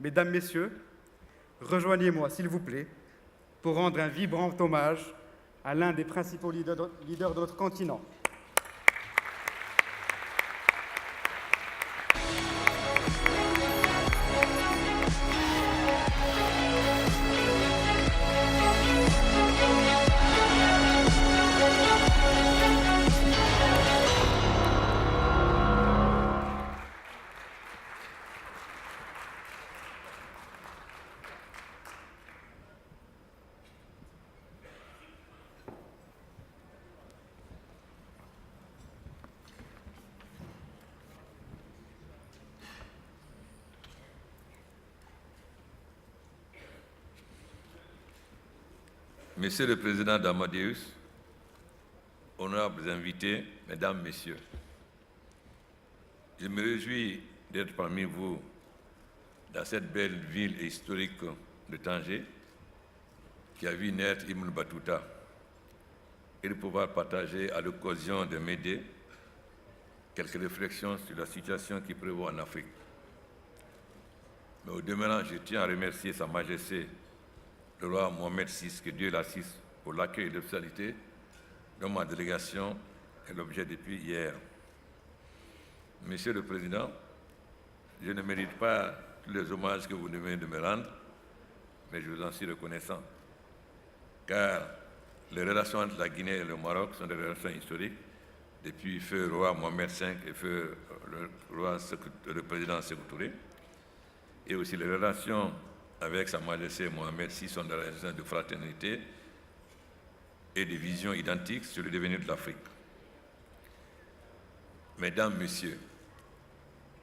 Mesdames, Messieurs, rejoignez-moi, s'il vous plaît, pour rendre un vibrant hommage à l'un des principaux leaders de notre continent. Monsieur le Président d'Amadeus, honorables invités, Mesdames, Messieurs, je me réjouis d'être parmi vous dans cette belle ville historique de Tanger qui a vu naître Ibn Battuta et de pouvoir partager à l'occasion de m'aider quelques réflexions sur la situation qui prévaut en Afrique. Mais au demeurant, je tiens à remercier Sa Majesté le roi Mohamed VI, que Dieu l'assiste, pour l'accueil et l'hospitalité dont ma délégation est l'objet depuis hier. Monsieur le Président, je ne mérite pas tous les hommages que vous venez de me rendre, mais je vous en suis reconnaissant, car les relations entre la Guinée et le Maroc sont des relations historiques depuis feu roi Mohamed V et feu le président Sékou Touré, et aussi les relations avec Sa Majesté Mohamed VI sont des relations de fraternité et de visions identiques sur le devenir de l'Afrique. Mesdames, Messieurs,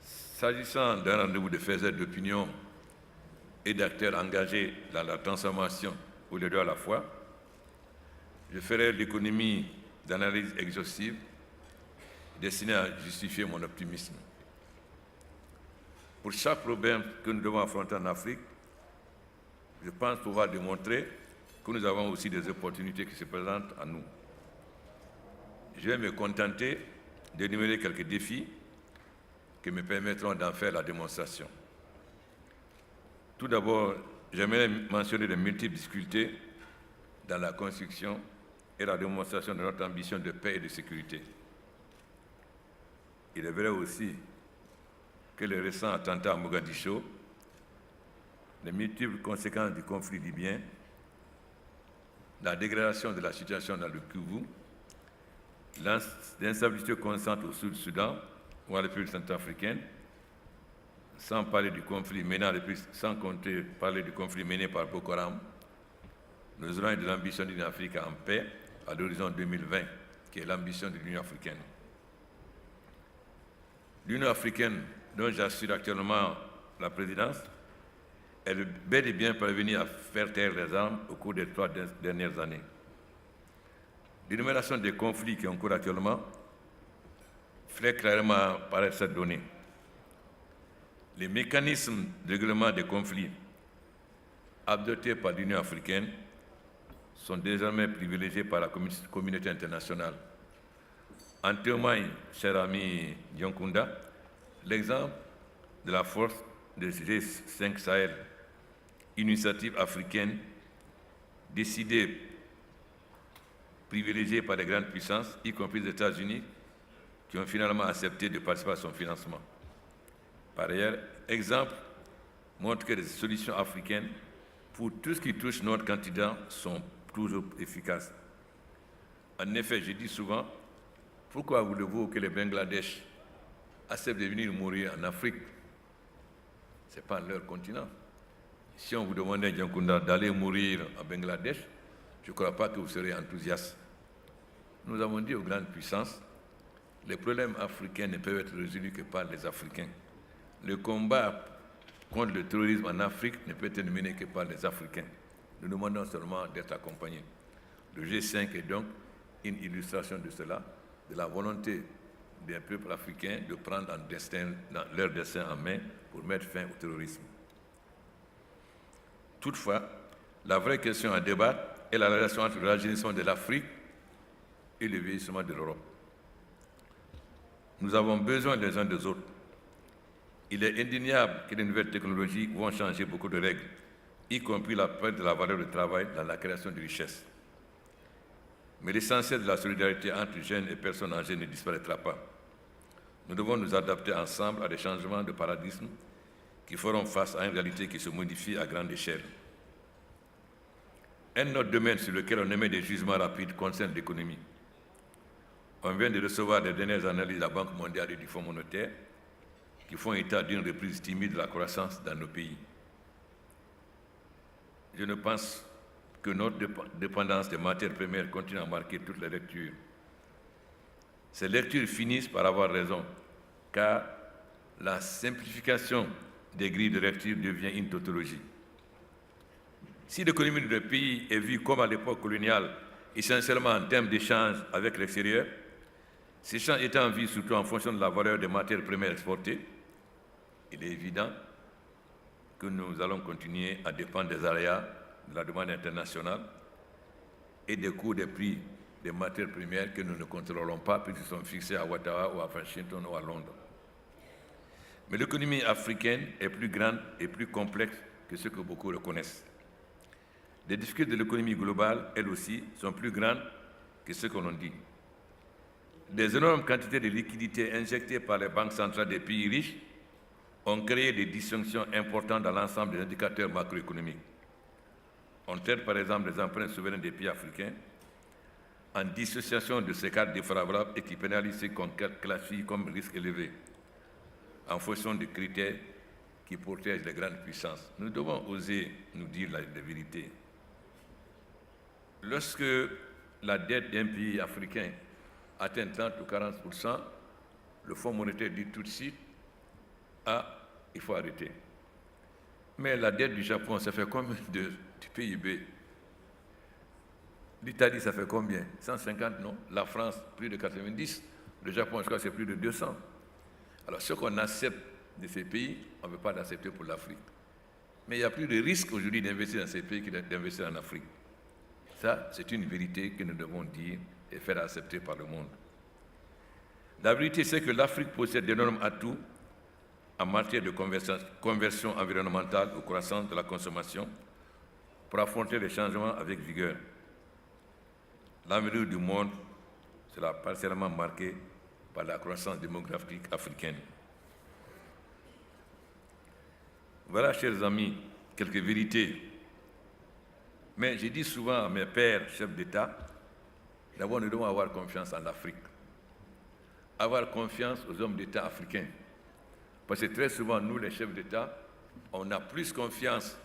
s'agissant d'un rendez-vous de faiseurs d'opinion et d'acteurs engagés dans la transformation ou les deux à la fois, je ferai l'économie d'analyses exhaustives destinées à justifier mon optimisme. Pour chaque problème que nous devons affronter en Afrique, je pense pouvoir démontrer que nous avons aussi des opportunités qui se présentent à nous. Je vais me contenter d'énumérer quelques défis qui me permettront d'en faire la démonstration. Tout d'abord, j'aimerais mentionner les multiples difficultés dans la construction et la démonstration de notre ambition de paix et de sécurité. Il est vrai aussi que les récents attentats à Mogadiscio, les multiples conséquences du conflit libyen, la dégradation de la situation dans le Kivu, l'instabilité constante au Sud-Soudan ou en République centrafricaine, sans compter parler du conflit mené par Boko Haram, nous aurons de l'ambition d'une Afrique en paix à l'horizon 2020, qui est l'ambition de l'Union africaine. L'Union africaine, dont j'assure actuellement la présidence, est bel et bien parvenue à faire taire les armes au cours des 3 dernières années. L'énumération des conflits qui ont cours actuellement fait clairement apparaître cette donnée. Les mécanismes de règlement des conflits adoptés par l'Union africaine sont désormais privilégiés par la communauté internationale. En témoigne, cher ami Dionkunda, l'exemple de la force de G5 Sahel, initiative africaine décidée, privilégiée par les grandes puissances, y compris les États-Unis, qui ont finalement accepté de participer à son financement. Par ailleurs, exemple montre que les solutions africaines pour tout ce qui touche notre continent sont toujours efficaces. En effet, je dis souvent, pourquoi voulez-vous que les Bangladesh acceptent de venir mourir en Afrique? Ce n'est pas leur continent. Si on vous demandait, Dionkunda, d'aller mourir en Bangladesh, je ne crois pas que vous serez enthousiaste. Nous avons dit aux grandes puissances, les problèmes africains ne peuvent être résolus que par les Africains. Le combat contre le terrorisme en Afrique ne peut être mené que par les Africains. Nous demandons seulement d'être accompagnés. Le G5 est donc une illustration de cela, de la volonté des peuples africains de prendre leur destin en main pour mettre fin au terrorisme. Toutefois, la vraie question à débattre est la relation entre le rajeunissement de l'Afrique et le vieillissement de l'Europe. Nous avons besoin les uns des autres. Il est indéniable que les nouvelles technologies vont changer beaucoup de règles, y compris la perte de la valeur du travail dans la création de richesses. Mais l'essentiel de la solidarité entre jeunes et personnes âgées ne disparaîtra pas. Nous devons nous adapter ensemble à des changements de paradigme qui feront face à une réalité qui se modifie à grande échelle. Un autre domaine sur lequel on émet des jugements rapides concerne l'économie. On vient de recevoir les dernières analyses de la Banque mondiale et du Fonds monétaire qui font état d'une reprise timide de la croissance dans nos pays. Je ne pense que notre dépendance des matières premières continue à marquer toutes les lectures. Ces lectures finissent par avoir raison, car la simplification des grilles de lecture devient une tautologie. Si l'économie de pays est vue comme à l'époque coloniale, essentiellement en termes d'échanges avec l'extérieur, ces échanges étant vus surtout en fonction de la valeur des matières premières exportées, il est évident que nous allons continuer à dépendre des aléas de la demande internationale et des coûts des prix des matières premières que nous ne contrôlons pas puisqu'ils sont fixés à Ottawa ou à Washington ou à Londres. Mais l'économie africaine est plus grande et plus complexe que ce que beaucoup reconnaissent. Les difficultés de l'économie globale, elles aussi, sont plus grandes que ce que l'on dit. Des énormes quantités de liquidités injectées par les banques centrales des pays riches ont créé des dysfonctions importantes dans l'ensemble des indicateurs macroéconomiques. On traite par exemple les emprunts souverains des pays africains en dissociation de ces cadres défavorables et qui pénalisent ceux qu'on classifie comme risque élevé en fonction de critères qui protègent les grandes puissances. Nous devons oser nous dire la vérité. Lorsque la dette d'un pays africain atteint 30 ou 40%, le Fonds monétaire dit tout de suite « Ah, il faut arrêter ». Mais la dette du Japon, ça fait combien du PIB? L'Italie, ça fait combien? 150, non? La France, plus de 90. Le Japon, je crois que c'est plus de 200. Alors, ce qu'on accepte de ces pays, on ne veut pas l'accepter pour l'Afrique. Mais il y a plus de risque aujourd'hui d'investir dans ces pays que d'investir en Afrique. Ça, c'est une vérité que nous devons dire et faire accepter par le monde. La vérité, c'est que l'Afrique possède d'énormes atouts en matière de conversion environnementale ou croissance de la consommation pour affronter les changements avec vigueur. L'avenir du monde sera partiellement marqué par la croissance démographique africaine. Voilà, chers amis, quelques vérités. Mais je dis souvent à mes pères, chefs d'État, d'abord nous devons avoir confiance en l'Afrique. Avoir confiance aux hommes d'État africains. Parce que très souvent, nous, les chefs d'État, on a plus confiance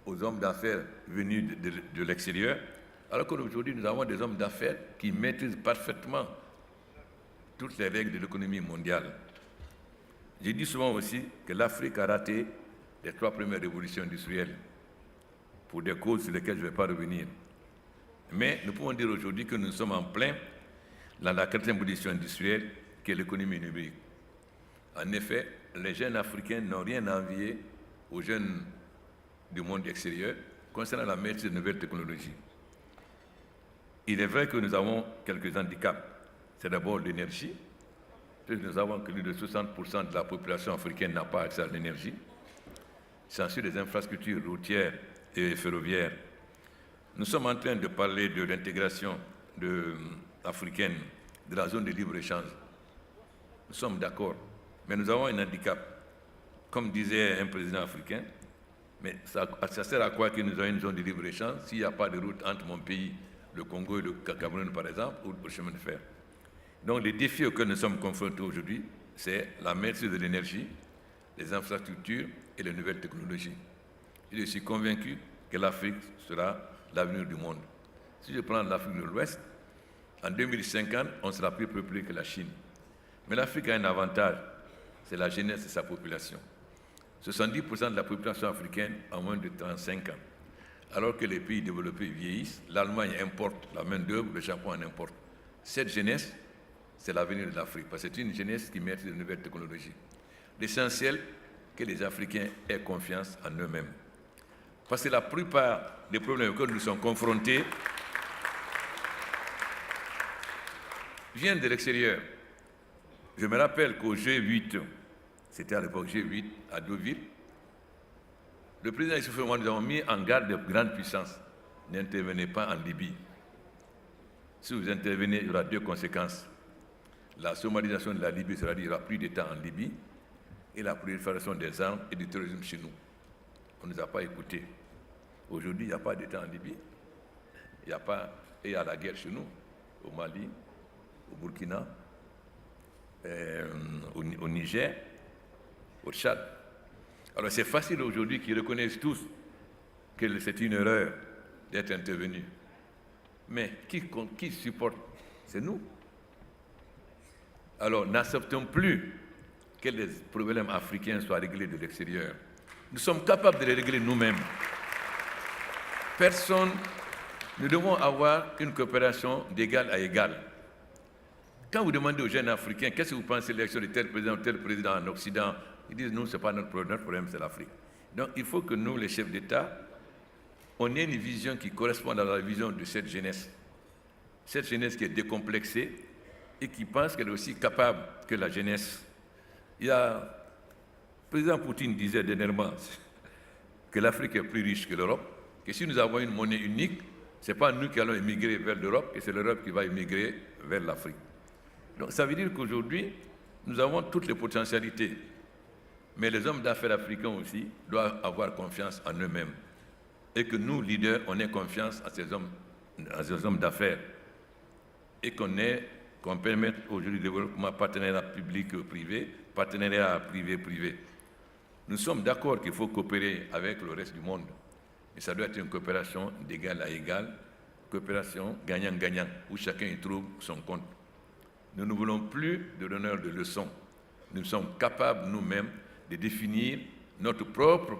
aux hommes d'affaires venus de l'extérieur, alors qu'aujourd'hui, nous avons des hommes d'affaires qui maîtrisent parfaitement toutes les règles de l'économie mondiale. Je dis souvent aussi que l'Afrique a raté les 3 premières révolutions industrielles, pour des causes sur lesquelles je ne vais pas revenir. Mais nous pouvons dire aujourd'hui que nous sommes en plein dans la 4e révolution industrielle, qui est l'économie numérique. En effet, les jeunes africains n'ont rien à envier aux jeunes du monde extérieur concernant la maîtrise de nouvelles technologies. Il est vrai que nous avons quelques handicaps. C'est d'abord l'énergie, puisque nous avons que plus de 60% de la population africaine n'a pas accès à l'énergie. C'est ensuite les infrastructures routières et ferroviaires. Nous sommes en train de parler de l'intégration africaine de la zone de libre-échange. Nous sommes d'accord, mais nous avons un handicap. Comme disait un président africain, mais ça sert à quoi que nous ayons une zone de libre-échange s'il n'y a pas de route entre mon pays, le Congo et le Cameroun par exemple, ou le chemin de fer. Donc les défis auxquels nous sommes confrontés aujourd'hui, c'est la maîtrise de l'énergie, les infrastructures et les nouvelles technologies. Je suis convaincu que l'Afrique sera l'avenir du monde. Si je prends l'Afrique de l'Ouest, en 2050, on sera plus peuplé que la Chine. Mais l'Afrique a un avantage, c'est la jeunesse de sa population. 70% de la population africaine a moins de 35 ans. Alors que les pays développés vieillissent, l'Allemagne importe la main-d'œuvre, le Japon en importe. Cette jeunesse, c'est l'avenir de l'Afrique, parce que c'est une jeunesse qui maîtrise de nouvelles technologies. L'essentiel, que les Africains aient confiance en eux-mêmes. Parce que la plupart des problèmes auxquels nous sommes confrontés viennent de l'extérieur. Je me rappelle qu'au G8 c'était à l'époque G8 à Deauville. Le président Issoufou et moi nous avons mis en garde de grandes puissances. N'intervenez pas en Libye. Si vous intervenez, il y aura deux conséquences. La somalisation de la Libye, c'est-à-dire qu'il n'y aura plus d'État en Libye, et la prolifération des armes et du terrorisme chez nous. On ne nous a pas écoutés. Aujourd'hui, il n'y a pas d'État en Libye. Il n'y a pas, et il y a la guerre chez nous, au Mali, au Burkina, au Niger, au Tchad. Alors c'est facile aujourd'hui qu'ils reconnaissent tous que c'est une erreur d'être intervenu. Mais qui supporte? C'est nous. Alors n'acceptons plus que les problèmes africains soient réglés de l'extérieur. Nous sommes capables de les régler nous-mêmes. Personne, nous devons avoir une coopération d'égal à égal. Quand vous demandez aux jeunes Africains, qu'est-ce que vous pensez de l'élection de tel président en Occident, ils disent, non, ce n'est pas notre problème, c'est l'Afrique. Donc il faut que nous, les chefs d'État, on ait une vision qui corresponde à la vision de cette jeunesse. Cette jeunesse qui est décomplexée et qui pense qu'elle est aussi capable que la jeunesse. Le président Poutine disait dernièrement que l'Afrique est plus riche que l'Europe, que si nous avons une monnaie unique, ce n'est pas nous qui allons émigrer vers l'Europe, que c'est l'Europe qui va émigrer vers l'Afrique. Donc ça veut dire qu'aujourd'hui, nous avons toutes les potentialités. Mais les hommes d'affaires africains aussi doivent avoir confiance en eux-mêmes. Et que nous, leaders, on ait confiance à ces hommes d'affaires. Et qu'on permette aujourd'hui le développement partenariat public-privé, partenariat privé-privé. Nous sommes d'accord qu'il faut coopérer avec le reste du monde. Mais ça doit être une coopération d'égal à égal, coopération gagnant-gagnant, où chacun y trouve son compte. Nous ne voulons plus de donneurs de leçons. Nous sommes capables nous-mêmes de définir notre propre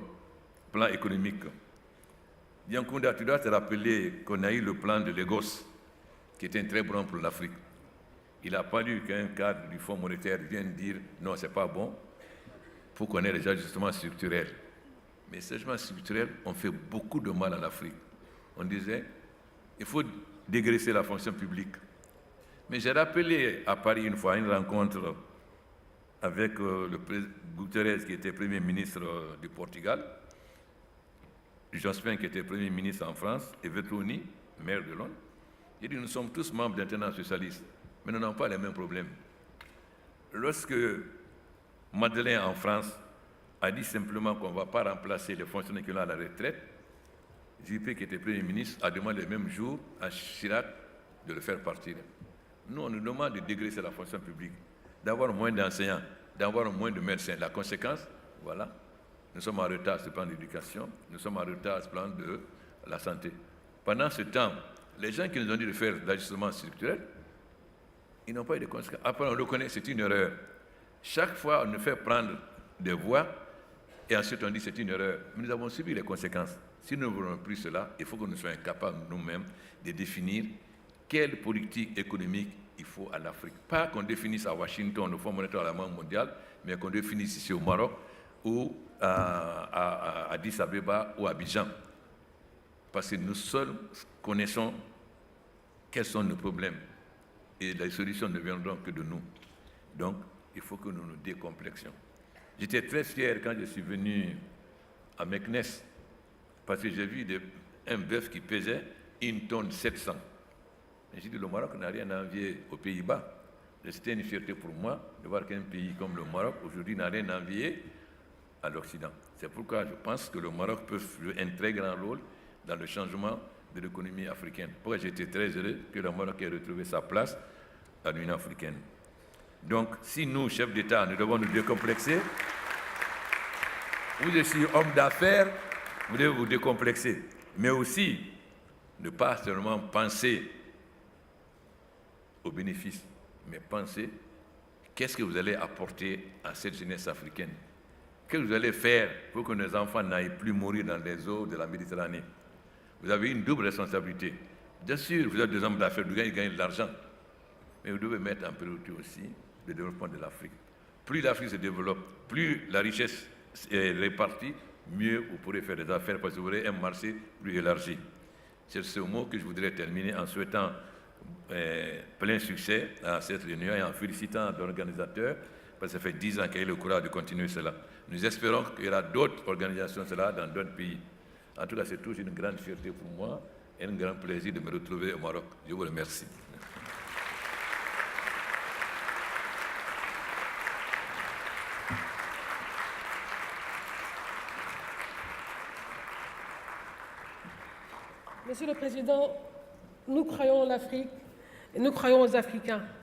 plan économique. Diankounda, tu dois te rappeler qu'on a eu le plan de Lagos, qui était un très bon pour l'Afrique. Il n'a pas lu qu'un cadre du Fonds monétaire vienne dire non, ce n'est pas bon, pour qu'on ait les ajustements structurels. Mais ces ajustements structurels ont fait beaucoup de mal à l'Afrique. On disait, il faut dégraisser la fonction publique. Mais j'ai rappelé à Paris une fois une rencontre avec le président Guterres, qui était Premier ministre du Portugal, Jospin, qui était Premier ministre en France, et Veltroni, maire de Londres. Il dit, nous sommes tous membres d'Internationale socialiste, mais nous n'avons pas les mêmes problèmes. Lorsque Madeleine, en France, a dit simplement qu'on ne va pas remplacer les fonctionnaires qui ont à la retraite, Juppé, qui était Premier ministre, a demandé le même jour à Chirac de le faire partir. Nous, on nous demande de dégraisser la fonction publique, d'avoir moins d'enseignants, d'avoir moins de médecins. La conséquence, voilà, nous sommes en retard sur le plan de l'éducation, nous sommes en retard sur le plan de la santé. Pendant ce temps, les gens qui nous ont dit de faire l'ajustement structurel, ils n'ont pas eu de conséquences. Après, on reconnaît que c'est une erreur. Chaque fois, on nous fait prendre des voies et ensuite on dit que c'est une erreur. Mais nous avons subi les conséquences. Si nous ne voulons plus cela, il faut que nous soyons capables nous-mêmes de définir quelle politique économique il faut à l'Afrique. Pas qu'on définisse à Washington, au Fonds monétaire à la Banque mondiale, mais qu'on définisse ici au Maroc ou à Addis Abeba ou à Abidjan. Parce que nous seuls connaissons quels sont nos problèmes et les solutions ne viendront que de nous. Donc, il faut que nous nous décomplexions. J'étais très fier quand je suis venu à Meknes parce que j'ai vu un bœuf qui pesait 1 tonne 700. Et j'ai dit, le Maroc n'a rien à envier aux Pays-Bas. C'était une fierté pour moi de voir qu'un pays comme le Maroc, aujourd'hui, n'a rien à envier à l'Occident. C'est pourquoi je pense que le Maroc peut jouer un très grand rôle dans le changement de l'économie africaine. Pourquoi j'étais très heureux que le Maroc ait retrouvé sa place à l'Union africaine. Donc, si nous, chefs d'État, nous devons nous décomplexer, vous aussi, hommes d'affaires, vous devez vous décomplexer, mais aussi ne pas seulement penser aux bénéfices, mais penser qu'est-ce que vous allez apporter à cette jeunesse africaine. Qu'est-ce que vous allez faire pour que nos enfants n'aillent plus mourir dans les eaux de la Méditerranée. Vous avez une double responsabilité. Bien sûr, vous êtes des hommes d'affaires, vous gagnez de l'argent, mais vous devez mettre en priorité aussi le développement de l'Afrique. Plus l'Afrique se développe, plus la richesse est répartie, mieux vous pourrez faire des affaires parce que vous aurez un marché plus élargi. C'est ce mot que je voudrais terminer en souhaitant plein succès à cette réunion et en félicitant l'organisateur parce que ça fait 10 ans qu'il a eu le courage de continuer cela. Nous espérons qu'il y aura d'autres organisations cela dans d'autres pays. En tout cas, c'est toujours une grande fierté pour moi et un grand plaisir de me retrouver au Maroc. Je vous remercie. Monsieur le Président, nous croyons en l'Afrique et nous croyons aux Africains.